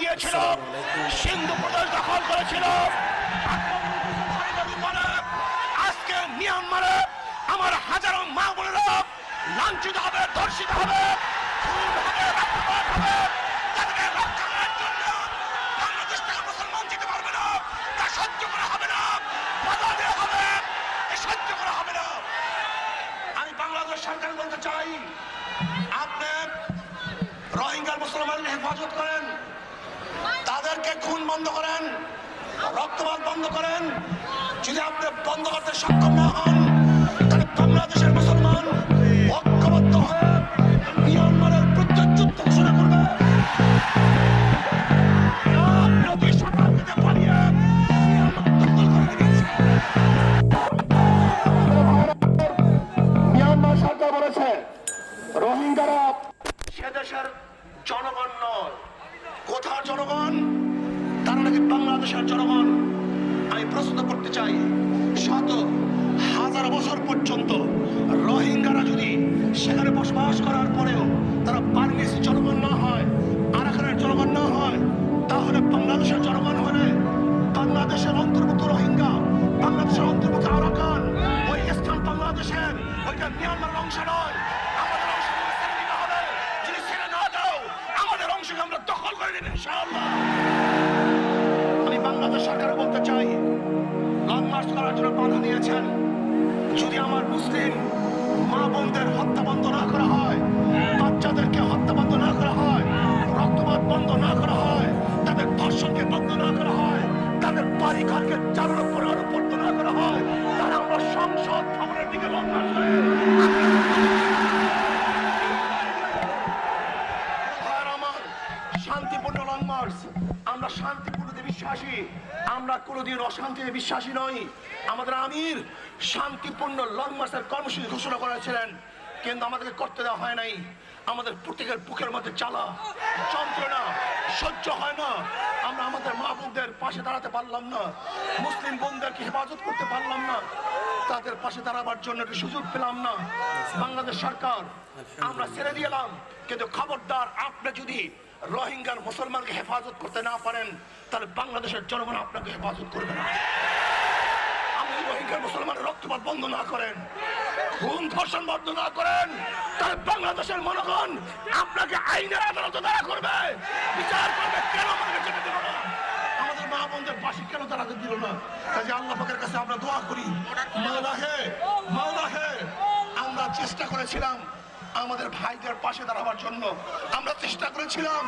দিয়েছিল, সিন্ধু প্রদেশ দখল করেছিল। আজকে মিয়ানমারে আমার হাজারো মা বোনেরা লাঞ্ছিত হবে, ধর্ষিত হবে, খুন হবে, রক্তপাত হবে। তাদেরকে রক্ষা করার জন্য বাংলাদেশ থেকে মুসলমান যেতে পারবে না, তা সহ্য করা হবে না, বাধা দেওয়া হবে, সহ্য করা হবে না। আমি বাংলাদেশ সরকার বলতে চাই, আপনি রোহিঙ্গার মুসলমানদের হেফাজত করেন, তাদেরকে খুন বন্ধ করেন, রক্তপাত বন্ধ করেন। যদি আপনি বন্ধ করতে সক্ষম না হন, তাহলে বাংলাদেশের মুসলমান ঐক্যবদ্ধ হয়ে মিয়ানমারের বিরুদ্ধে যুদ্ধ ঘোষণা করবে। মিয়ানমার সরকার বলেছে রোহিঙ্গারা সে দেশের জনগণ নয়। কোথার জনগণ? তারা নাকি বাংলাদেশের জনগণ। আমি প্রশ্ন করতে চাই, শত হাজার বছর পর্যন্ত রোহিঙ্গারা যদি সেখানে বসবাস করার পরেও তারা বার্মিজ জনগণ না হয়, আরাকানের জনগণ না হয়, তাহলে বাংলাদেশের জনগণ হলে বাংলাদেশের অন্তর্ভুক্ত রোহিঙ্গা, বাংলাদেশের অন্তর্ভুক্ত আরাকান, ওই স্থান বাংলাদেশের, ওইটা মিয়ানমারের অংশ নয়। আমাদের অংশ ছেড়ে দিতে হবে। যদি ছেড়ে না দাও, আমাদের অংশকে আমরা দখল করে নেব ইনশাআল্লাহ। আমি বাংলাদেশ সরকার বলতে চাই, লং মার্চ করার জন্য বাধা দিয়েছেন। যদি আমার মুসলিম মা বোনদের হত্যা বন্ধ না করা হয়, বাচ্চাদেরকে হত্যা বন্ধ না করা হয়, রক্তপাত বন্ধ না করা হয়, তাদের ধর্ষণকে বন্ধ না করা হয়, তাদের বাড়ি ঘরকে চালানো পড়ানো বন্ধ না করা হয়, তাহলে আমরা সংসদ ভবনের দিকে লং মার্চ করে শান্তিপূর্ণ লং মার্চ। আমরা শান্তিপূর্ণতে বিশ্বাসী, আমরা কোনোদিন অশান্তিতে বিশ্বাসী নই। আমাদের আমির শান্তিপূর্ণ লং মার্চের কর্মসূচি ঘোষণা করেছিলেন, কিন্তু আমাদেরকে করতে দেওয়া হয় নাই। আমাদের প্রত্যেকের বুকের মধ্যে জ্বালা যন্ত্রণা সহ্য হয় না। আমরা আমাদের মা বোনদের পাশে দাঁড়াতে পারলাম না, মুসলিম বোনদেরকে হেফাজত করতে পারলাম না, তাদের পাশে দাঁড়াবার জন্য একটি সুযোগ পেলাম না। বাংলাদেশ সরকার আমরা ছেড়ে দিলাম, কিন্তু খবরদার, আপনি যদি রোহিঙ্গার মুসলমানকে হেফাজত করতে না পারেন, তাহলে বাংলাদেশের জনগণ আপনাকে হেফাজত করবে না। আপনি রোহিঙ্গার মুসলমানের রক্তপাত বন্ধ না করেন, খুন ধর্ষণ বন্ধ না করেন, তাহলে বাংলাদেশের জনগণ আপনাকে আইনের আদালতে দাঁড়া করবে, বিচার করবে। কেন আমাদেরকে যেতে দিল না? আমাদের মা বোনদের পাশে কেন দাঁড়াতে দিল না? কাজে আল্লাহ পাকের কাছে আমরা দোয়া করি, মাওলা হে, মাওলা হে। আমরা চেষ্টা করেছিলাম আমাদের ভাইদের পাশে দাঁড়াবার জন্য, আমরা চেষ্টা করেছিলাম